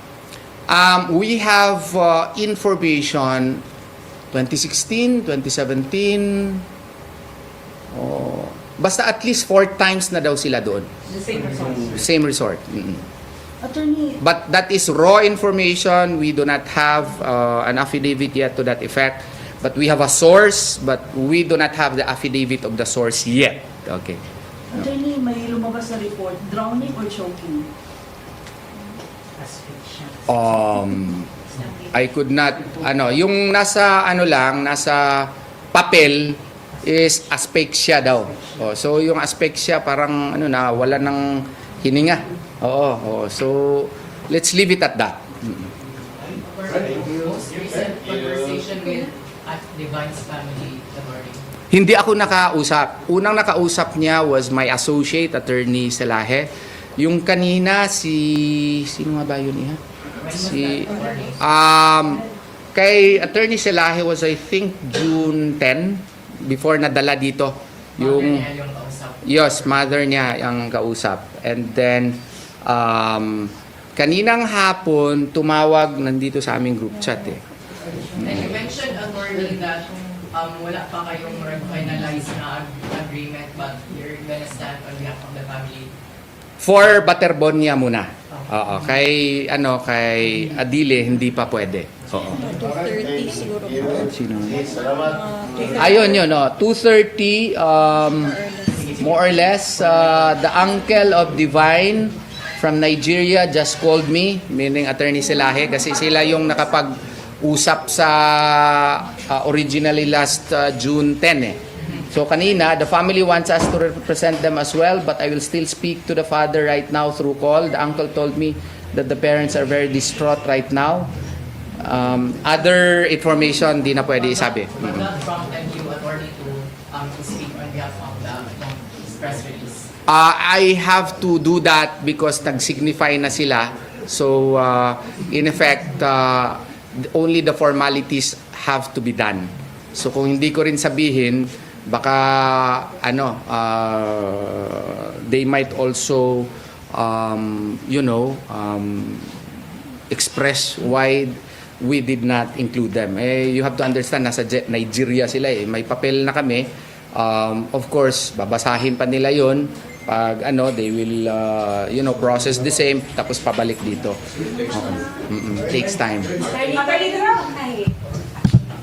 Speaker 14: We have information 2016, 2017, basta at least 4 times na daw sila doon.
Speaker 12: The same resort?
Speaker 14: Same resort.
Speaker 12: Attorney,
Speaker 14: But that is raw information. We do not have an affidavit yet to that effect. But we have a source, but we do not have the affidavit of the source yet. Okay.
Speaker 12: Attorney, may lumabas na report, drowning or choking?
Speaker 14: I could not, yung nasa nasa papel is asphyxia daw. So yung asphyxia parang wala ng hininga. So let's leave it at that.
Speaker 13: Most recent conversation with Divine's family, the morning.
Speaker 14: Hindi ako nakausap. Unang nakausap niya was my associate, Attorney Selaje. Yung kanina, sino nga ba yun iha? Kay Attorney Selaje was I think June 10, before nadala dito. Yung yes, mother niya ang kausap. And then, kaninang hapon, tumawag nandito sa aming group chat
Speaker 13: And you mentioned, attorney, that wala pa kayong finalized na agreement but you're gonna stand on behalf of the family.
Speaker 14: For Baterbonia muna. Oo, kay Adile hindi pa pwede. Oo.
Speaker 3: 2:30 siguro.
Speaker 14: Sino? Ayun yun, 2:30 more or less the uncle of Divine from Nigeria just called me, meaning Attorney Selaje, kasi sila yung nakapag-usap sa originally last June 10 So kanina, the family wants us to represent them as well, but I will still speak to the father right now through call. The uncle told me that the parents are very distraught right now. Other information, di na pwede isabi.
Speaker 13: But that prompted you, attorney, to speak on behalf of the press release?
Speaker 14: I have to do that because nag-signify na sila. So, in effect, only the formalities have to be done. So, kung hindi ko rin sabihin, baka, they might also, express why we did not include them. You have to understand, nasa Nigeria sila may papel na kami. Of course, babasahin pa nila yon. Pag they will process the same tapos pabalik dito. Takes time.
Speaker 7: Attorney, do you have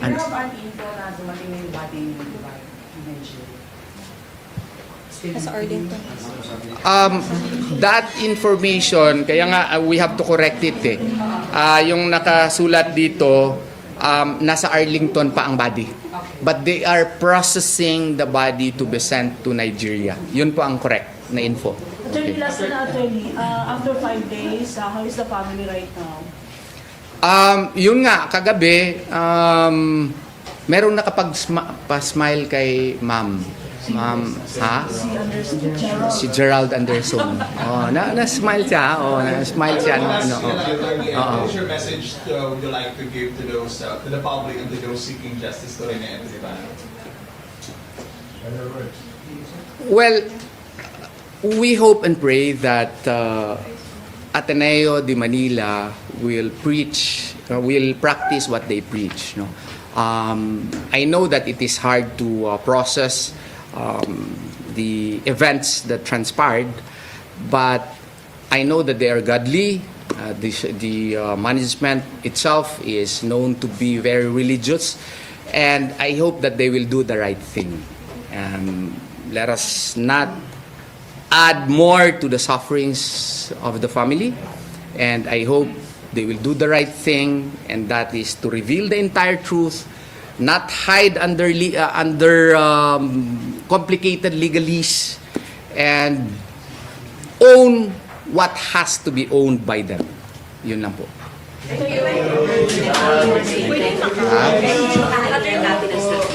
Speaker 7: an info na dumating na yung body ni Divine in Nigeria?
Speaker 3: Sa Arlington.
Speaker 14: That information, kaya nga we have to correct it yung nakasulat dito, nasa Arlington pa ang body. But they are processing the body to be sent to Nigeria. Yun po ang correct na info.
Speaker 12: Attorney, last na attorney, after 5 days, how is the family right now?
Speaker 14: Yun nga, kagabi, merong nakapag-smile kay ma'am. Ma'am, ha? Si
Speaker 12: Gerald.
Speaker 14: Gerald Anderson. Oh, na-smile siya. Oh, na-smile siya. Ano,
Speaker 6: What is your message would you like to give to those to the public and to those seeking justice to Rene Esteban?
Speaker 14: Well, we hope and pray that Ateneo de Manila will practice what they preach. No? I know that it is hard to process the events that transpired, but I know that they are godly. The management itself is known to be very religious, and I hope that they will do the right thing. Let us not add more to the sufferings of the family, and I hope they will do the right thing, and that is to reveal the entire truth, not hide under complicated legalese, and own what has to be owned by them. Yun lang po.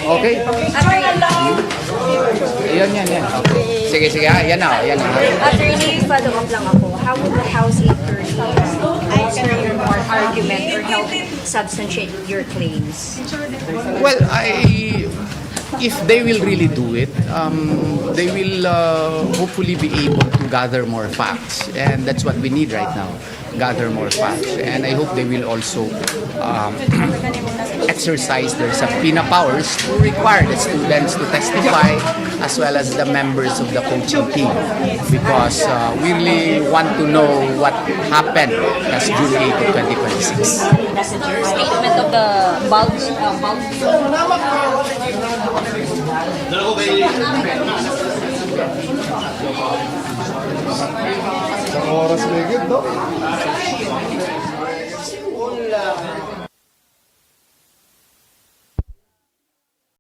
Speaker 14: Okay. Yan. Okay. Sige. Yan na.
Speaker 10: Attorney, follow up lang ako. How would the House attorney answer your more argument or help substantiate your claims?
Speaker 14: Well, if they will really do it, they will hopefully be able to gather more facts, and that's what we need right now. Gather more facts, and I hope they will also exercise their subpoena powers to require the students to testify as well as the members of the coaching team, because we really want to know what happened last June 8, 2026.
Speaker 5: Statement of the bulge.
Speaker 17: Isang oras may good, no?
Speaker 1: Simula.